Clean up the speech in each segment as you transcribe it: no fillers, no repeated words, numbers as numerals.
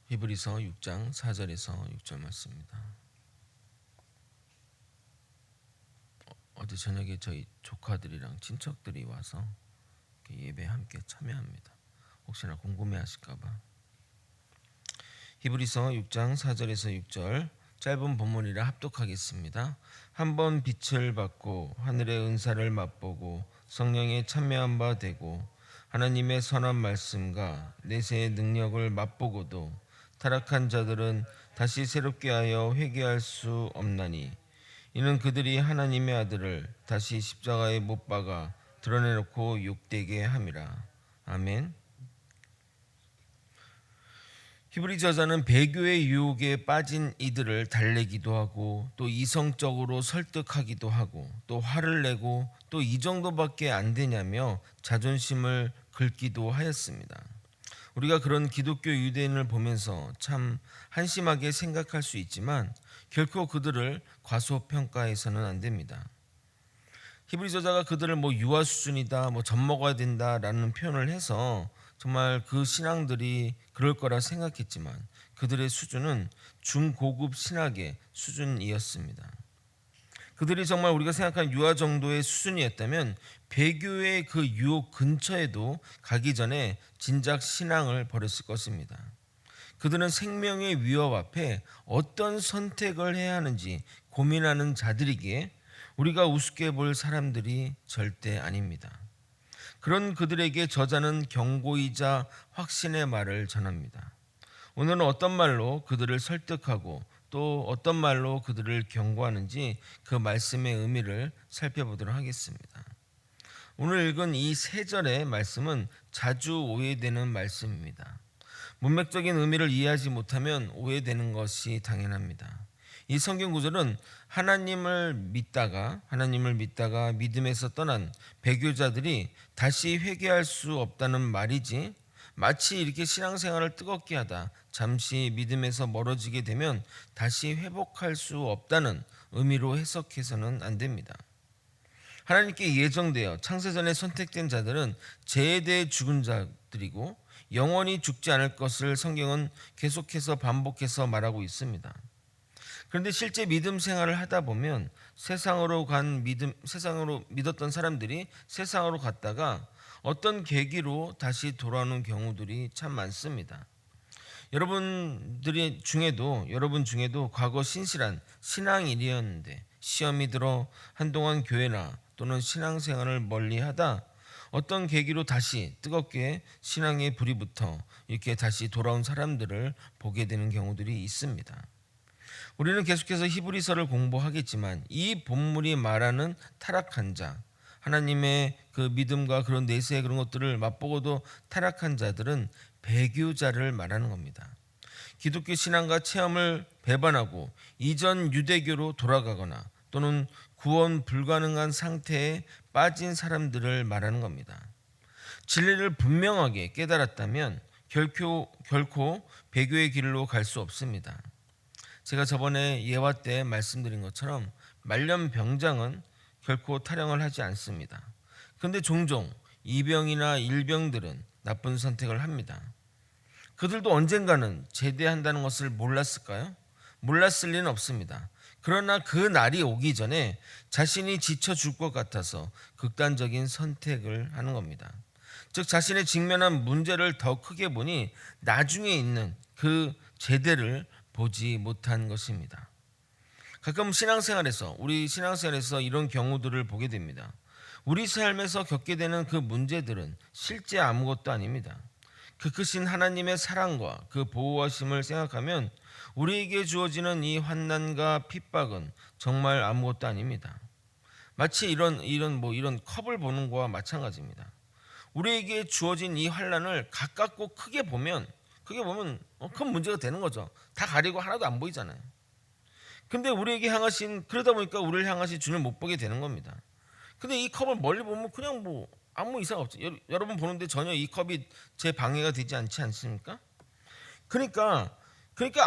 히브리서 6장 4절에서 6절 말씀입니다. 어제 저녁에 저희 조카들이랑 친척들이 와서 예배 함께 참여합니다. 혹시나 궁금해하실까봐. 히브리서 6장 4절에서 6절 짧은 본문이라 합독하겠습니다. 한번 빛을 받고 하늘의 은사를 맛보고 성령에 참여한 바 되고 하나님의 선한 말씀과 내세의 능력을 맛보고도 타락한 자들은 다시 새롭게 하여 회개할 수 없나니 이는 그들이 하나님의 아들을 다시 십자가에 못 박아 드러내놓고 욕되게 함이라. 아멘. 히브리 저자는 배교의 유혹에 빠진 이들을 달래기도 하고 또 이성적으로 설득하기도 하고 또 화를 내고 또 이 정도밖에 안 되냐며 자존심을 긁기도 하였습니다. 우리가 그런 기독교 유대인을 보면서 참 한심하게 생각할 수 있지만 결코 그들을 과소평가해서는 안 됩니다. 히브리 저자가 그들을 유아 수준이다, 젖 먹어야 된다라는 표현을 해서 정말 그 신앙들이 그럴 거라 생각했지만 그들의 수준은 중고급 신학의 수준이었습니다. 그들이 정말 우리가 생각하는 유아 정도의 수준이었다면 배교의 그 유혹 근처에도 가기 전에 진작 신앙을 버렸을 것입니다. 그들은 생명의 위협 앞에 어떤 선택을 해야 하는지 고민하는 자들이기에 우리가 우습게 볼 사람들이 절대 아닙니다. 그런 그들에게 저자는 경고이자 확신의 말을 전합니다. 오늘은 어떤 말로 그들을 설득하고 또 어떤 말로 그들을 경고하는지 그 말씀의 의미를 살펴보도록 하겠습니다. 오늘 읽은 이 세 절의 말씀은 자주 오해되는 말씀입니다. 문맥적인 의미를 이해하지 못하면 오해되는 것이 당연합니다. 이 성경 구절은 하나님을 믿다가 믿음에서 떠난 배교자들이 다시 회개할 수 없다는 말이지, 마치 이렇게 신앙생활을 뜨겁게 하다 잠시 믿음에서 멀어지게 되면 다시 회복할 수 없다는 의미로 해석해서는 안 됩니다. 하나님께 예정되어 창세전에 선택된 자들은 죄에 대해 죽은 자들이고 영원히 죽지 않을 것을 성경은 계속해서 반복해서 말하고 있습니다. 그런데 실제 믿음 생활을 하다 보면 세상으로 믿었던 사람들이 세상으로 갔다가 어떤 계기로 다시 돌아오는 경우들이 참 많습니다. 여러분 중에도 과거 신실한 신앙인이었는데 시험이 들어 한동안 교회나 또는 신앙생활을 멀리하다 어떤 계기로 다시 뜨겁게 신앙의 불이 붙어 이렇게 다시 돌아온 사람들을 보게 되는 경우들이 있습니다. 우리는 계속해서 히브리서를 공부하겠지만 이 본문이 말하는 타락한 자, 하나님의 그 믿음과 그런 내세의 그런 것들을 맛보고도 타락한 자들은 배교자를 말하는 겁니다. 기독교 신앙과 체험을 배반하고 이전 유대교로 돌아가거나 또는 구원 불가능한 상태에 빠진 사람들을 말하는 겁니다. 진리를 분명하게 깨달았다면 결코 배교의 길로 갈 수 없습니다. 제가 저번에 예화 때 말씀드린 것처럼 말년병장은 결코 타령을 하지 않습니다. 그런데 종종 이병이나 일병들은 나쁜 선택을 합니다. 그들도 언젠가는 제대한다는 것을 몰랐을까요? 몰랐을 리는 없습니다. 그러나 그 날이 오기 전에 자신이 지쳐 죽을 것 같아서 극단적인 선택을 하는 겁니다. 즉 자신의 직면한 문제를 더 크게 보니 나중에 있는 그 제대를 보지 못한 것입니다. 가끔 우리 신앙생활에서 이런 경우들을 보게 됩니다. 우리 삶에서 겪게 되는 그 문제들은 실제 아무것도 아닙니다. 그 크신 하나님의 사랑과 그 보호하심을 생각하면 우리에게 주어지는 이 환난과 핍박은 정말 아무것도 아닙니다. 마치 이런 컵을 보는 거와 마찬가지입니다. 우리에게 주어진 이 환난을 가깝고 크게 보면 큰 문제가 되는 거죠. 다 가리고 하나도 안 보이잖아요. 근데 그러다 보니까 우리를 향하신 주님을 못 보게 되는 겁니다. 근데 이 컵을 멀리 보면 그냥 아무 이상 없죠. 여러분 보는데 전혀 이 컵이 제 방해가 되지 않지 않습니까? 그러니까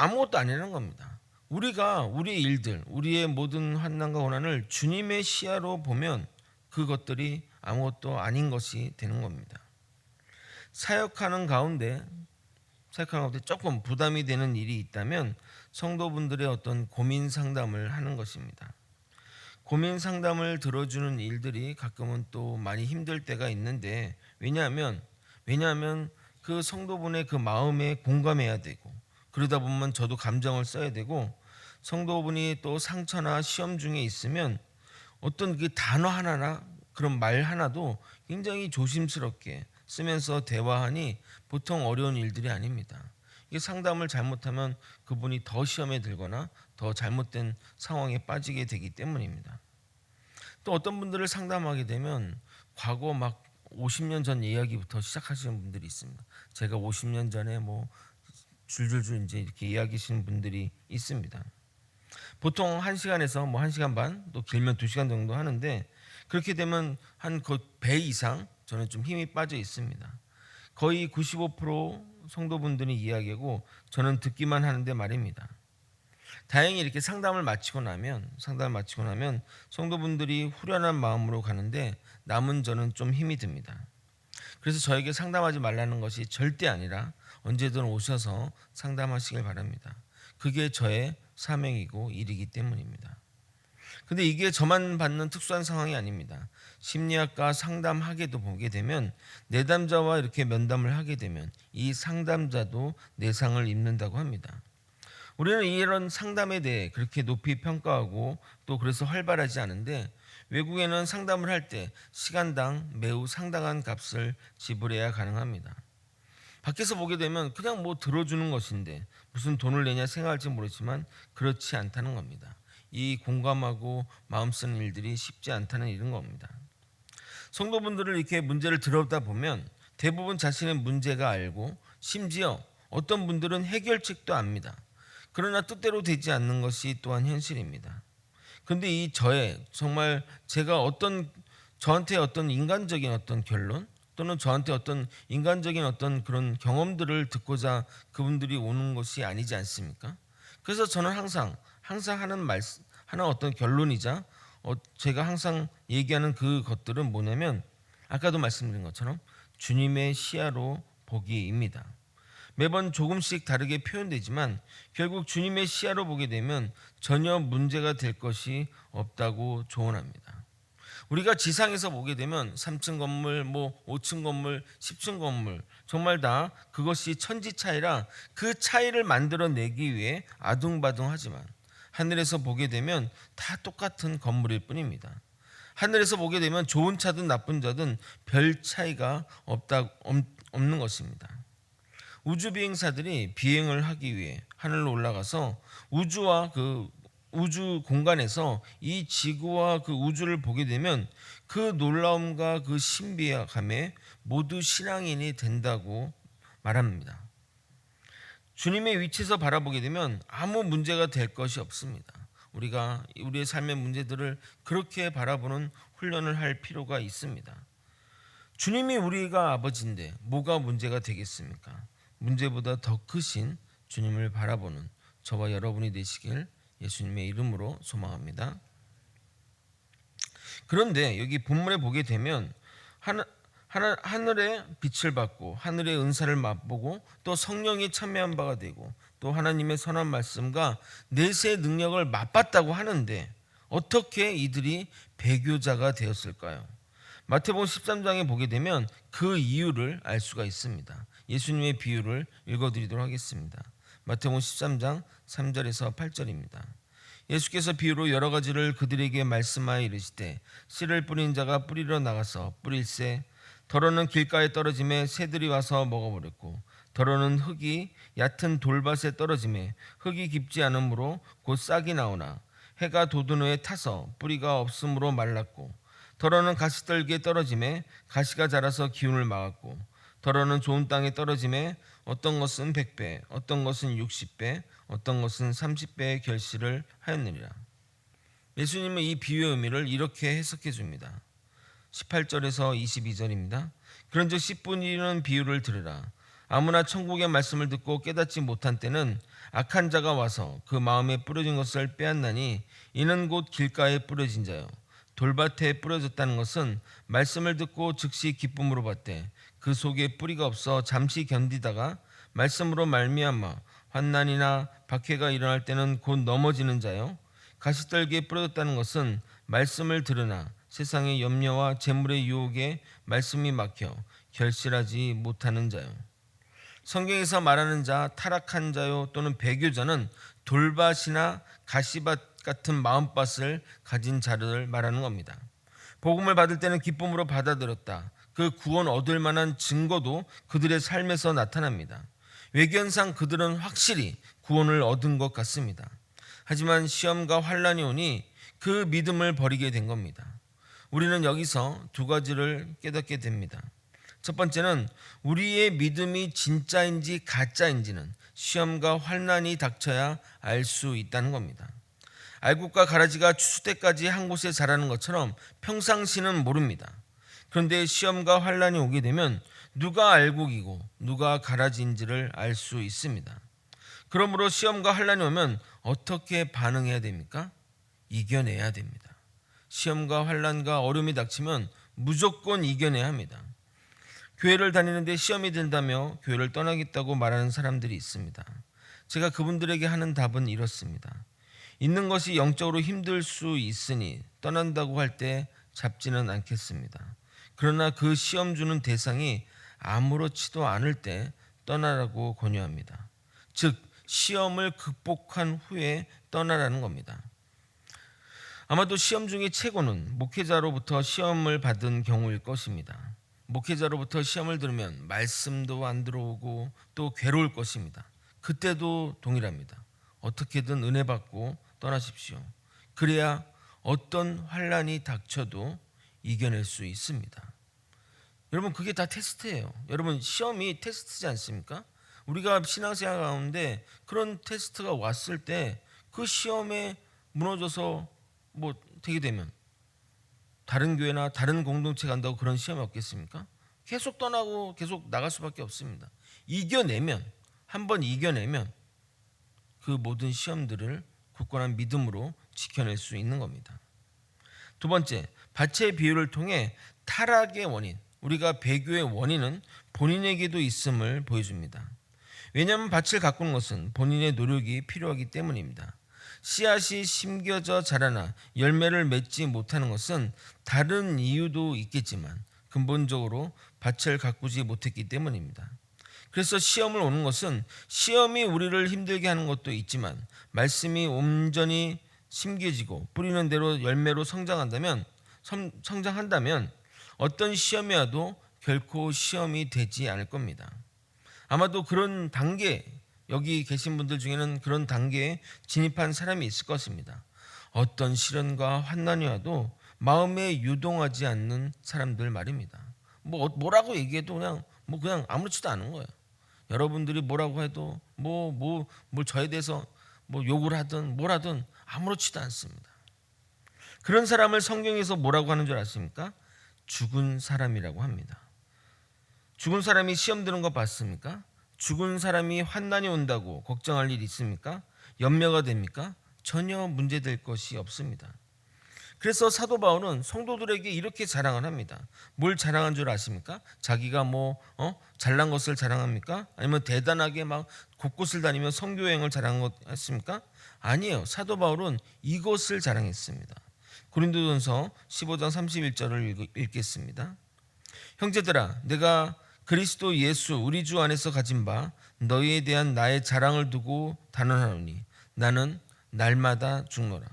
아무것도 아니라는 겁니다. 우리가 우리의 일들, 우리의 모든 환난과 고난을 주님의 시야로 보면 그것들이 아무것도 아닌 것이 되는 겁니다. 사역하는 가운데 생각하는 것에 조금 부담이 되는 일이 있다면 성도분들의 어떤 고민 상담을 하는 것입니다. 고민 상담을 들어주는 일들이 가끔은 또 많이 힘들 때가 있는데, 왜냐하면 그 성도분의 그 마음에 공감해야 되고, 그러다 보면 저도 감정을 써야 되고, 성도분이 또 상처나 시험 중에 있으면 어떤 그 단어 하나나 그런 말 하나도 굉장히 조심스럽게 쓰면서 대화하니 보통 어려운 일들이 아닙니다. 이게 상담을 잘못하면 그분이 더 시험에 들거나 더 잘못된 상황에 빠지게 되기 때문입니다. 또 어떤 분들을 상담하게 되면 과거 막 50년 전 이야기부터 시작하시는 분들이 있습니다. 제가 50년 전에 뭐 줄줄줄 이제 이렇게 이야기하시는 분들이 있습니다. 보통 1시간에서 뭐 1시간 반, 또 길면 2시간 정도 하는데, 그렇게 되면 한 그 배 이상 저는 좀 힘이 빠져 있습니다. 거의 95% 성도분들이 이야기하고 저는 듣기만 하는데 말입니다. 다행히 이렇게 상담을 마치고 나면 성도분들이 후련한 마음으로 가는데, 남은 저는 좀 힘이 듭니다. 그래서 저에게 상담하지 말라는 것이 절대 아니라 언제든 오셔서 상담하시길 바랍니다. 그게 저의 사명이고 일이기 때문입니다. 근데 이게 저만 받는 특수한 상황이 아닙니다. 심리학과 상담하게도 보게 되면, 내담자와 이렇게 면담을 하게 되면 이 상담자도 내상을 입는다고 합니다. 우리는 이런 상담에 대해 그렇게 높이 평가하고 또 그래서 활발하지 않은데, 외국에는 상담을 할 때 시간당 매우 상당한 값을 지불해야 가능합니다. 밖에서 보게 되면 그냥 뭐 들어주는 것인데 무슨 돈을 내냐 생각할지 모르지만 그렇지 않다는 겁니다. 이 공감하고 마음 쓰는 일들이 쉽지 않다는 일인 겁니다. 성도분들을 이렇게 문제를 들어다 보면 대부분 자신의 문제가 알고, 심지어 어떤 분들은 해결책도 압니다. 그러나 뜻대로 되지 않는 것이 또한 현실입니다. 그런데 이 정말 제가 저한테 어떤 인간적인 어떤 결론, 또는 저한테 어떤 인간적인 어떤 그런 경험들을 듣고자 그분들이 오는 것이 아니지 않습니까? 그래서 저는 항상 하는 어떤 결론이자 제가 항상 얘기하는 그 것들은 뭐냐면, 아까도 말씀드린 것처럼 주님의 시야로 보기입니다. 매번 조금씩 다르게 표현되지만 결국 주님의 시야로 보게 되면 전혀 문제가 될 것이 없다고 조언합니다. 우리가 지상에서 보게 되면 3층 건물, 뭐 5층 건물, 10층 건물, 정말 다 그것이 천지 차이라 그 차이를 만들어내기 위해 아둥바둥하지만, 하늘에서 보게 되면 다 똑같은 건물일 뿐입니다. 하늘에서 보게 되면 좋은 차든 나쁜 차든 별 차이가 없는 것입니다. 우주 비행사들이 비행을 하기 위해 하늘로 올라가서 우주 공간에서 이 지구와 그 우주를 보게 되면 그 놀라움과 그 신비함에 모두 신앙인이 된다고 말합니다. 주님의 위치에서 바라보게 되면 아무 문제가 될 것이 없습니다. 우리가 우리의 삶의 문제들을 그렇게 바라보는 훈련을 할 필요가 있습니다. 주님이 우리가 아버지인데 뭐가 문제가 되겠습니까? 문제보다 더 크신 주님을 바라보는 저와 여러분이 되시길 예수님의 이름으로 소망합니다. 그런데 여기 본문에 보게 되면 하늘의 빛을 받고 하늘의 은사를 맛보고 또 성령이 참여한 바가 되고 또 하나님의 선한 말씀과 내세의 능력을 맛봤다고 하는데, 어떻게 이들이 배교자가 되었을까요? 마태복음 13장에 보게 되면 그 이유를 알 수가 있습니다. 예수님의 비유를 읽어드리도록 하겠습니다. 마태복음 13장 3절에서 8절입니다. 예수께서 비유로 여러 가지를 그들에게 말씀하여 이르시되, 씨를 뿌린 자가 뿌리러 나가서 뿌릴새 더러는 길가에 떨어짐에 새들이 와서 먹어버렸고, 더러는 흙이 얕은 돌밭에 떨어짐에 흙이 깊지 않으므로 곧 싹이 나오나 해가 돋은 후에 타서 뿌리가 없으므로 말랐고, 더러는 가시떨기에 떨어짐에 가시가 자라서 기운을 막았고, 더러는 좋은 땅에 떨어짐에 어떤 것은 100배, 어떤 것은 60배, 어떤 것은 30배의 결실을 하였느니라. 예수님은 이 비유의 의미를 이렇게 해석해 줍니다. 18절에서 22절입니다. 그런즉 10분 이르는 비유를 들으라. 아무나 천국의 말씀을 듣고 깨닫지 못한 때는 악한 자가 와서 그 마음에 뿌려진 것을 빼앗나니, 이는 곧 길가에 뿌려진 자요 돌밭에 뿌려졌다는 것은 말씀을 듣고 즉시 기쁨으로 받되 그 속에 뿌리가 없어 잠시 견디다가 말씀으로 말미암아 환난이나 박해가 일어날 때는 곧 넘어지는 자요. 가시떨기에 뿌려졌다는 것은 말씀을 들으나 세상의 염려와 재물의 유혹에 말씀이 막혀 결실하지 못하는 자요. 성경에서 말하는 자, 타락한 자요 또는 배교자는 돌밭이나 가시밭 같은 마음밭을 가진 자를 말하는 겁니다. 복음을 받을 때는 기쁨으로 받아들였다. 그 구원 얻을 만한 증거도 그들의 삶에서 나타납니다. 외견상 그들은 확실히 구원을 얻은 것 같습니다. 하지만 시험과 환난이 오니 그 믿음을 버리게 된 겁니다. 우리는 여기서 두 가지를 깨닫게 됩니다. 첫 번째는 우리의 믿음이 진짜인지 가짜인지는 시험과 환난이 닥쳐야 알 수 있다는 겁니다. 알곡과 가라지가 추수 때까지 한 곳에 자라는 것처럼 평상시는 모릅니다. 그런데 시험과 환난이 오게 되면 누가 알곡이고 누가 가라지인지를 알 수 있습니다. 그러므로 시험과 환난이 오면 어떻게 반응해야 됩니까? 이겨내야 됩니다. 시험과 환난과 어려움이 닥치면 무조건 이겨내야 합니다. 교회를 다니는데 시험이 든다며 교회를 떠나겠다고 말하는 사람들이 있습니다. 제가 그분들에게 하는 답은 이렇습니다. 있는 것이 영적으로 힘들 수 있으니 떠난다고 할 때 잡지는 않겠습니다. 그러나 그 시험 주는 대상이 아무렇지도 않을 때 떠나라고 권유합니다. 즉 시험을 극복한 후에 떠나라는 겁니다. 아마도 시험 중에 최고는 목회자로부터 시험을 받은 경우일 것입니다. 목회자로부터 시험을 들으면 말씀도 안 들어오고 또 괴로울 것입니다. 그때도 동일합니다. 어떻게든 은혜 받고 떠나십시오. 그래야 어떤 환난이 닥쳐도 이겨낼 수 있습니다. 여러분 그게 다 테스트예요. 여러분 시험이 테스트지 않습니까? 우리가 신앙생활 가운데 그런 테스트가 왔을 때 그 시험에 무너져서 되게 되면 다른 교회나 다른 공동체 간다고 그런 시험이 없겠습니까? 계속 떠나고 계속 나갈 수밖에 없습니다. 이겨내면 한번 이겨내면 그 모든 시험들을 굳건한 믿음으로 지켜낼 수 있는 겁니다. 두 번째, 밭의 비유를 통해 타락의 원인, 우리가 배교의 원인은 본인에게도 있음을 보여줍니다. 왜냐하면 밭을 가꾸는 것은 본인의 노력이 필요하기 때문입니다. 씨앗이 심겨져 자라나 열매를 맺지 못하는 것은 다른 이유도 있겠지만 근본적으로 밭을 가꾸지 못했기 때문입니다. 그래서 시험을 오는 것은 시험이 우리를 힘들게 하는 것도 있지만 말씀이 온전히 심겨지고 뿌리는 대로 열매로 성장한다면 어떤 시험이 와도 결코 시험이 되지 않을 겁니다. 아마도 그런 단계, 여기 계신 분들 중에는 그런 단계에 진입한 사람이 있을 것입니다. 어떤 시련과 환난이 와도 마음에 유동하지 않는 사람들 말입니다. 뭐라고 얘기해도 그냥 아무렇지도 않은 거예요. 여러분들이 뭐라고 해도 뭘 저에 대해서 욕을 하든 뭘 하든 아무렇지도 않습니다. 그런 사람을 성경에서 뭐라고 하는 줄 아십니까? 죽은 사람이라고 합니다. 죽은 사람이 시험 드는 거 봤습니까? 죽은 사람이 환난이 온다고 걱정할 일 있습니까? 염려가 됩니까? 전혀 문제될 것이 없습니다. 그래서 사도 바울은 성도들에게 이렇게 자랑을 합니다. 뭘 자랑한 줄 아십니까? 자기가 잘난 것을 자랑합니까? 아니면 대단하게 막 곳곳을 다니며 선교 여행을 자랑한 것 같습니까? 아니에요. 사도 바울은 이것을 자랑했습니다. 고린도전서 15장 31절을 읽겠습니다. 형제들아, 내가 그리스도 예수 우리 주 안에서 가진 바 너희에 대한 나의 자랑을 두고 단언하노니 나는 날마다 죽노라.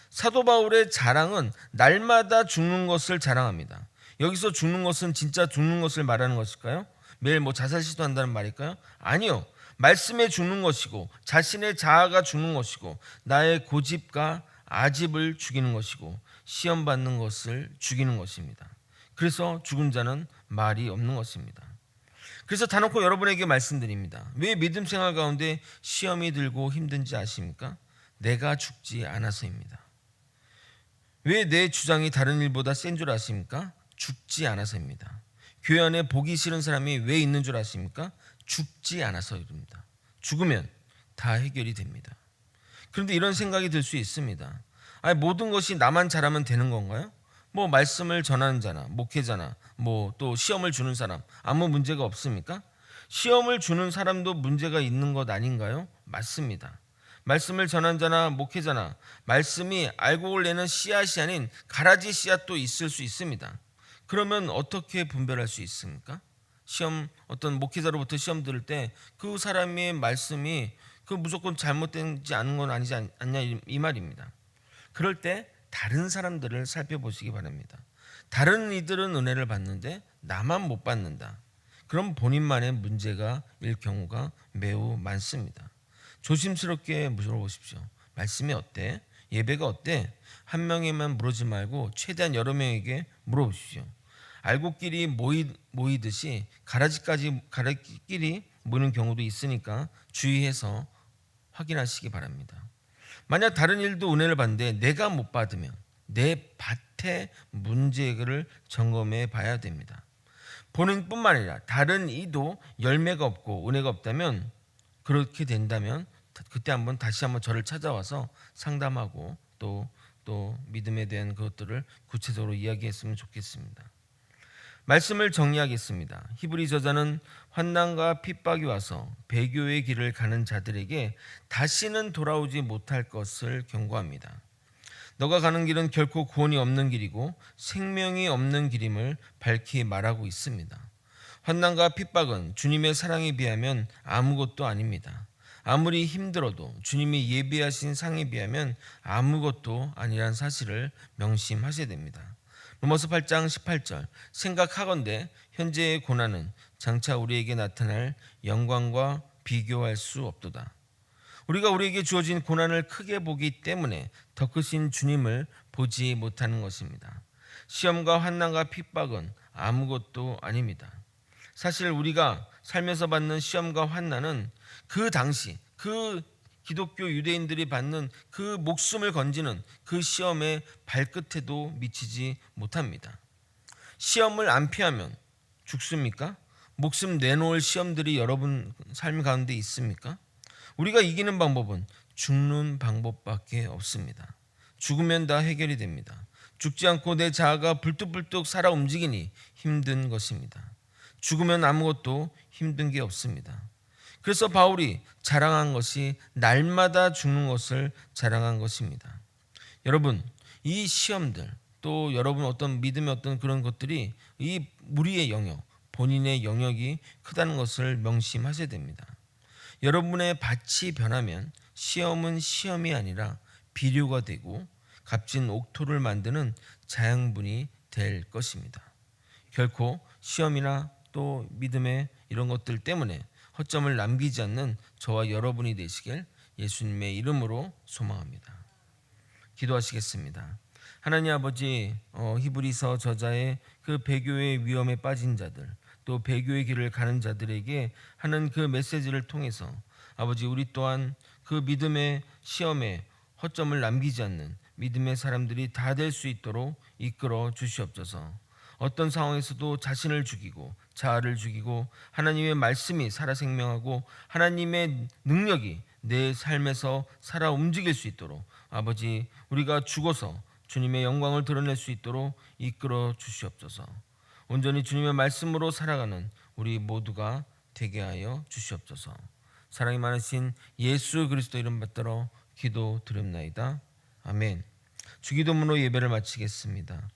사도 바울의 자랑은 날마다 죽는 것을 자랑합니다. 여기서 죽는 것은 진짜 죽는 것을 말하는 것일까요? 매일 자살 시도한다는 말일까요? 아니요. 말씀에 죽는 것이고 자신의 자아가 죽는 것이고 나의 고집과 아집을 죽이는 것이고 시험 받는 것을 죽이는 것입니다. 그래서 죽은 자는 말이 없는 것입니다. 그래서 다놓고 여러분에게 말씀드립니다. 왜 믿음 생활 가운데 시험이 들고 힘든지 아십니까? 내가 죽지 않아서입니다. 왜 내 주장이 다른 일보다 센 줄 아십니까? 죽지 않아서입니다. 교회 안에 보기 싫은 사람이 왜 있는 줄 아십니까? 죽지 않아서입니다. 죽으면 다 해결이 됩니다. 그런데 이런 생각이 들 수 있습니다. 모든 것이 나만 잘하면 되는 건가요? 말씀을 전하는 자나 목회자나 또 시험을 주는 사람 아무 문제가 없습니까? 시험을 주는 사람도 문제가 있는 것 아닌가요? 맞습니다. 말씀을 전한 자나 목회자나 말씀이 알곡을 내는 씨앗이 아닌 가라지 씨앗도 있을 수 있습니다. 그러면 어떻게 분별할 수 있습니까? 시험 어떤 목회자로부터 시험 들을 때 그 사람의 말씀이 그 무조건 잘못되지 않은 건 아니지 않냐 이 말입니다. 그럴 때 다른 사람들을 살펴보시기 바랍니다. 다른 이들은 은혜를 받는데 나만 못 받는다. 그럼 본인만의 문제가 일 경우가 매우 많습니다. 조심스럽게 물어보십시오. 말씀이 어때? 예배가 어때? 한 명에만 물어지 말고 최대한 여러 명에게 물어보십시오. 알곡끼리 모이듯이 가라지끼리 모이는 경우도 있으니까 주의해서 확인하시기 바랍니다. 만약 다른 일도 은혜를 받는데 내가 못 받으면 내 밭의 문제를 점검해 봐야 됩니다. 본인뿐만 아니라 다른 이도 열매가 없고 은혜가 없다면 그렇게 된다면 그때 다시 한번 저를 찾아와서 상담하고 또 믿음에 대한 것들을 구체적으로 이야기했으면 좋겠습니다. 말씀을 정리하겠습니다. 히브리 저자는 환난과 핍박이 와서 배교의 길을 가는 자들에게 다시는 돌아오지 못할 것을 경고합니다. 너가 가는 길은 결코 구원이 없는 길이고 생명이 없는 길임을 밝히 말하고 있습니다. 환난과 핍박은 주님의 사랑에 비하면 아무것도 아닙니다. 아무리 힘들어도 주님이 예비하신 상에 비하면 아무것도 아니란 사실을 명심하셔야 됩니다. 로마서 8장 18절 생각하건대 현재의 고난은 장차 우리에게 나타날 영광과 비교할 수 없도다. 우리가 우리에게 주어진 고난을 크게 보기 때문에 더 크신 주님을 보지 못하는 것입니다. 시험과 환난과 핍박은 아무것도 아닙니다. 사실 우리가 살면서 받는 시험과 환난은 그 당시 그 기독교 유대인들이 받는 그 목숨을 건지는 그 시험의 발끝에도 미치지 못합니다. 시험을 안 피하면 죽습니까? 목숨 내놓을 시험들이 여러분 삶 가운데 있습니까? 우리가 이기는 방법은 죽는 방법밖에 없습니다. 죽으면 다 해결이 됩니다. 죽지 않고 내 자아가 불뚝불뚝 살아 움직이니 힘든 것입니다. 죽으면 아무것도 힘든 게 없습니다. 그래서 바울이 자랑한 것이 날마다 죽는 것을 자랑한 것입니다. 여러분, 이 시험들 또 여러분 어떤 믿음의 어떤 그런 것들이 이 우리의 영역, 본인의 영역이 크다는 것을 명심하셔야 됩니다. 여러분의 밭이 변하면 시험은 시험이 아니라 비료가 되고 값진 옥토를 만드는 자양분이 될 것입니다. 결코 시험이나 또 믿음의 이런 것들 때문에 허점을 남기지 않는 저와 여러분이 되시길 예수님의 이름으로 소망합니다. 기도하시겠습니다. 하나님 아버지, 히브리서 저자의 그 배교의 위험에 빠진 자들, 또 배교의 길을 가는 자들에게 하는 그 메시지를 통해서 아버지, 우리 또한 그 믿음의 시험에 허점을 남기지 않는 믿음의 사람들이 다 될 수 있도록 이끌어 주시옵소서. 어떤 상황에서도 자신을 죽이고 자아를 죽이고 하나님의 말씀이 살아 생명하고 하나님의 능력이 내 삶에서 살아 움직일 수 있도록 아버지, 우리가 죽어서 주님의 영광을 드러낼 수 있도록 이끌어 주시옵소서. 온전히 주님의 말씀으로 살아가는 우리 모두가 되게 하여 주시옵소서. 사랑이 많으신 예수 그리스도 이름 받들어 기도드립나이다. 아멘. 주기도문으로 예배를 마치겠습니다.